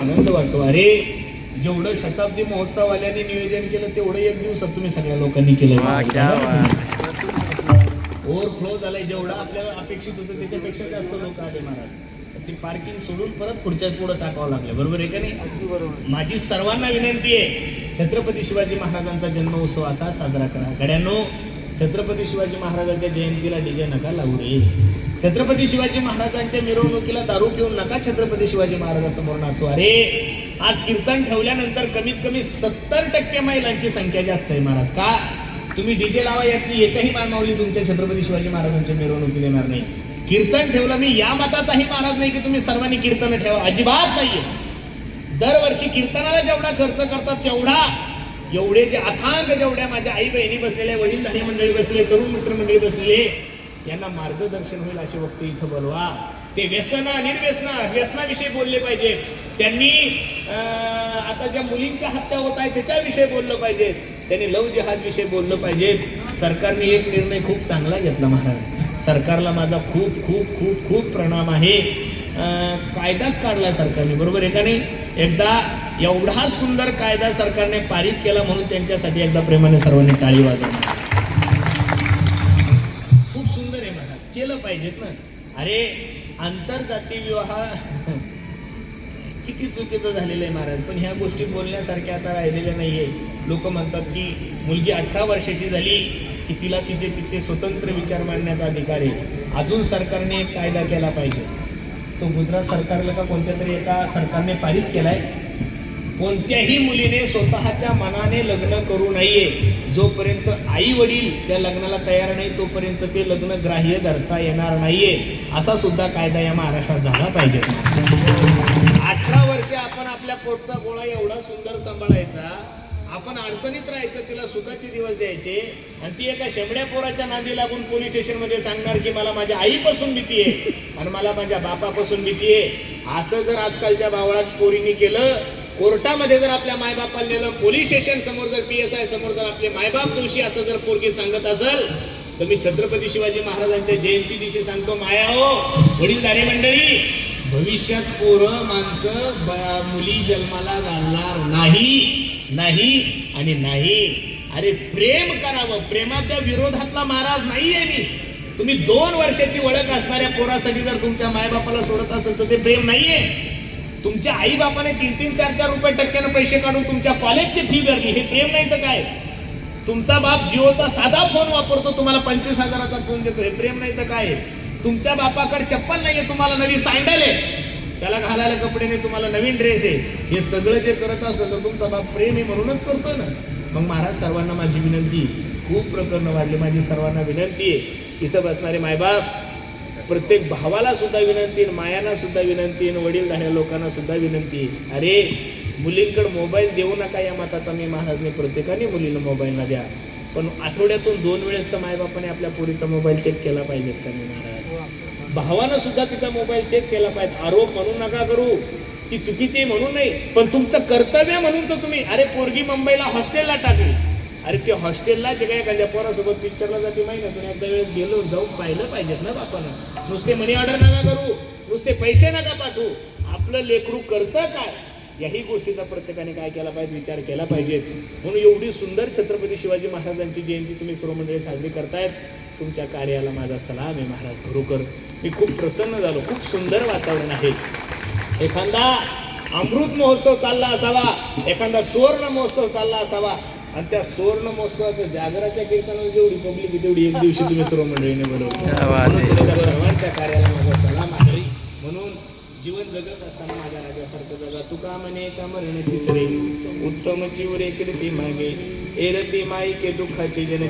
आनंद वाटतो. अरे जेवढं शताब्दी महोत्सवाल्यांनी नियोजन केलं तेवढं एक दिवसात तुम्ही सगळ्या लोकांनी केलं. ओव्हरफ्लो झालाय. जेवढा आपल्याला अपेक्षित होतं त्याच्यापेक्षा जास्त लोक आले महाराज. ती पार्किंग सोडून परत पुढच्या पुढे टाकावं लागलं. बरोबर आहे का नाही? अगदी बरोबर. माझी सर्वांना विनंती आहे, छत्रपती शिवाजी महाराजांचा जन्मोत्सव असा साजरा करा. गड्यांनो, छत्रपती शिवाजी महाराजांच्या जयंतीला डीजे नका लावू रे. छत्रपती शिवाजी महाराजांच्या मिरवणुकीला दारू पिऊन नका छत्रपती शिवाजी महाराजांसमोर नाचू. अरे आज कीर्तन ठेवल्यानंतर कमीत कमी 70% महिलांची संख्या जास्त आहे महाराज. का? तुम्ही डीजे लावा, यातली एकही मानमावली तुमच्या छत्रपती शिवाजी महाराजांच्या मिरवणुकीला येणार नाही. कीर्तन ठेवलं, मी या मताचाही महाराज नाही की तुम्ही सर्वांनी कीर्तन ठेवा, अजिबात नाहीये. दरवर्षी कीर्तनाला जेवढा खर्च करतात तेवढा, एवढे जे अथांग, जेवढ्या माझ्या आई बहिणी बसलेल्या, वडीलधारी मंडळी बसले, तरुण मित्रमंडळी बसले, यांना मार्गदर्शन होईल असे वक्ते इथं बोलवा. ते व्यसनाविषयी बोलले पाहिजे. त्यांनी आता ज्या मुलींच्या हत्या होत आहे त्याच्याविषयी बोललं पाहिजे. त्यांनी लव जिहाद विषयी बोललं पाहिजे. सरकारने एक निर्णय खूप चांगला घेतला महाराज. सरकारला माझा खूप खूप खूप खूप प्रणाम आहे. कायदाच काढला सरकारने. बरोबर आहे का नाही? एकदा एवढा सुंदर कायदा सरकारने पारित केला म्हणून त्यांच्यासाठी एकदा प्रेमाने सर्वांनी टाळी वाजवली. खूप सुंदर आहे महाराज, केलं पाहिजेत ना. अरे आंतरजातीय विवाह किती चुकीचं झालेलं आहे महाराज. पण ह्या गोष्टी बोलण्यासारख्या आता राहिलेल्या नाहीये. लोक म्हणतात की मुलगी 18 वर्षाची झाली की तिला तिचे स्वतंत्र विचार मांडण्याचा अधिकार आहे. अजून सरकारने एक कायदा केला पाहिजे. तो गुजरात सरकारला का कोणत्या तरी एका सरकारने पारित केलाय. कोणत्याही मुलीने स्वतःच्या मनाने लग्न करू नये. जोपर्यंत आई वडील त्या लग्नाला तयार नाही तोपर्यंत ते लग्न ग्राह्य धरता येणार नाहीये. असा सुद्धा कायदा या महाराष्ट्रात झाला पाहिजे. 18 वर्षे आपण आपल्या पोटचा गोळा एवढा सुंदर सांभाळायचा, आपण अडचणीत राहायचं, तिला सुखाचे दिवस द्यायचे, आणि ती एका शेंबड्या पोराच्या नांदी लागून पोलीस स्टेशन मध्ये सांगणार की मला माझ्या आईपासून भीती आहे आणि मला माझ्या बापापासून भीती आहे. असं जर आजकालच्या बावळात पोरींनी केलं, कोर्टामध्ये जर आपल्या मायबापाला नेलं, पोलीस स्टेशन समोर जर PSI समोर जर आपले मायबाप दोषी असं जर पोरगी सांगत असेल, तर मी छत्रपती शिवाजी महाराजांच्या जयंती दिवशी सांगतो, माया हो वडीलधारी मंडळी, भविष्यात पोरं माणसं मुली जन्माला घालणार नाही आणि नाही. अरे प्रेम करावं, प्रेमाच्या विरोधातला महाराज नाहीये मी. तुम्ही 2 वर्षाची ओळख असणाऱ्या पोरासाठी जर तुमच्या मायबापाला सोडत असेल तर ते प्रेम नाहीये. तुमच्या आई बापाने 3-3, 4-4 रुपये टक्क्यानं पैसे काढून तुमच्या कॉलेजची फी भरली, हे प्रेम नाही तर काय? तुमचा बाप जिओचा साधा फोन वापरतो, तुम्हाला 25,000चा फोन देतो, हे प्रेम नाही तर काय? तुमच्या बापाकडे चप्पल नाहीये, तुम्हाला नवी सँडल आहे, त्याला घालायला कपडे नाही, तुम्हाला नवीन ड्रेस आहे. हे सगळं जे करत असेल तर तुमचा बाप प्रेम आहे म्हणूनच करतो ना. मग महाराज सर्वांना माझी विनंती, खूप प्रकरणं वाढली, माझी सर्वांना विनंती आहे, इथं बसणारे मायबाप, प्रत्येक भावाला सुद्धा विनंती, मायाला सुद्धा विनंती, वडीलधाऱ्या लोकांना सुद्धा विनंती. अरे मुलींकडे मोबाईल देऊ नका या मताचा मी महाराजने प्रत्येकाने मुलीला मोबाईल ना द्या, पण आठवड्यातून 2 वेळेस तर मायबापाने आपल्या पोरीचा मोबाईल चेक केला पाहिजेत का नाही महाराज? भावानं सुद्धा तिचा मोबाईल चेक केला पाहिजे. आरोप म्हणून नका करू, ती चुकीची म्हणून नाही, पण तुमचं कर्तव्य म्हणून तर तुम्ही. अरे पोरगी मुंबईला हॉस्टेलला टाकली, अरे ते हॉस्टेलला जे काय एखाद्या पोरासोबत पिक्चरला जाते महिन्यातून एकदा वेळेस गेलो, जाऊन पाहिलं पाहिजेत ना बापानं. नुसते मनी ऑर्डर नका करू, नुसते पैसे नका पाठवू, आपलं लेकरू करतं काय याही गोष्टीचा प्रत्येकाने काय केला पाहिजे, विचार केला पाहिजे. म्हणून एवढी सुंदर छत्रपती शिवाजी महाराजांची जयंती तुम्ही सर्व मंडळी साजरी करतायत, तुमच्या कार्याला माझा सलाम आहे महाराज. खरोखर मी खूप प्रसन्न झालो, खूप सुंदर वातावरण आहे. एखादा अमृत महोत्सव चालला असावा, एखादा सुवर्ण महोत्सव चालला असावा, आणि त्या सुवर्ण महोत्सवाचं जागराच्या कीर्तनाला जेवढी पब्लिक तेवढी एक दिवशी तुम्ही सर्व मंडळीने बोलवलं. सर्वांच्या कार्याला माझा सलाम आहे. म्हणून जीवन जगत असताना माझ्या राजासारखं जगा. तुका म्हणे का मरण्याची सरे, उत्तम चिवरे कीर्ती मागे, एरती माई के दुःखाची जननी.